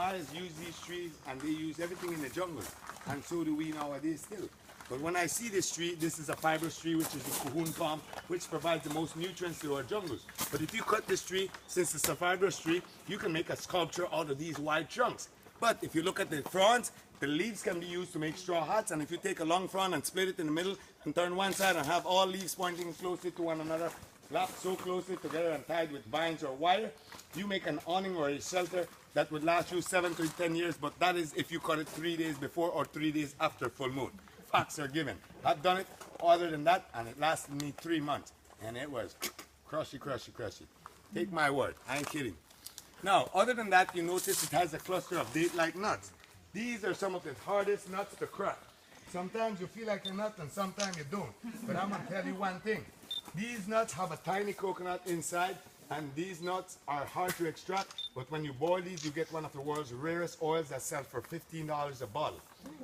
Mayas use these trees and they use everything in the jungle. And so do we nowadays still. But when I see this tree, this is a fibrous tree, which is the Cahoon palm, which provides the most nutrients to our jungles. But if you cut this tree, since it's a fibrous tree, you can make a sculpture out of these wide trunks. But if you look at the fronds, the leaves can be used to make straw hats. And if you take a long frond and split it in the middle and turn one side and have all leaves pointing closely to one another, wrapped so closely together and tied with vines or wire, you make an awning or a shelter that would last you 7 to 10 years. But that is if you cut it 3 days before or 3 days after full moon. Facts are given. I've done it other than that, and it lasted me 3 months. And it was crushy, crushy, crushy. Take my word, I ain't kidding. Now, other than that, you notice it has a cluster of date-like nuts. These are some of the hardest nuts to crack. Sometimes you feel like a nut and sometimes you don't. But I'm going to tell you one thing. These nuts have a tiny coconut inside, and these nuts are hard to extract, but when you boil these, you get one of the world's rarest oils that sell for $15 a bottle.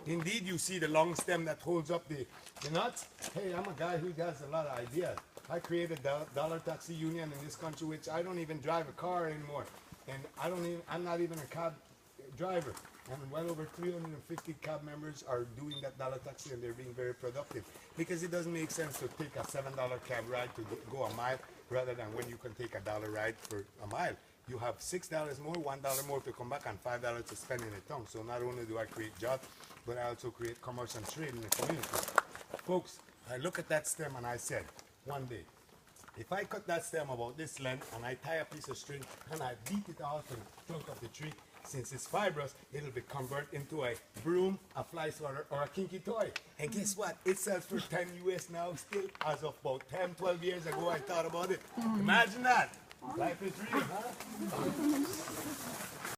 Indeed, you see the long stem that holds up the nuts. Hey, I'm a guy who has a lot of ideas. I created the Dollar Taxi Union in this country, which I don't even drive a car anymore. And I'm not even a cab driver. And well over 350 cab members are doing that dollar taxi, and they're being very productive. Because it doesn't make sense to take a $7 cab ride to go a mile, rather than when you can take a $1 ride for a mile. You have $6 more, $1 more to come back, and $5 to spend in a tongue. So not only do I create jobs, but I also create commerce and trade in the community. Folks, I look at that stem and I said, one day, if I cut that stem about this length and I tie a piece of string and I beat it out to the trunk of the tree, since it's fibrous, it'll be converted into a broom, a fly swatter, or a kinky toy. And guess what? It sells for 10 US now still. As of about 10, 12 years ago, I thought about it. Imagine that. Life is real, huh?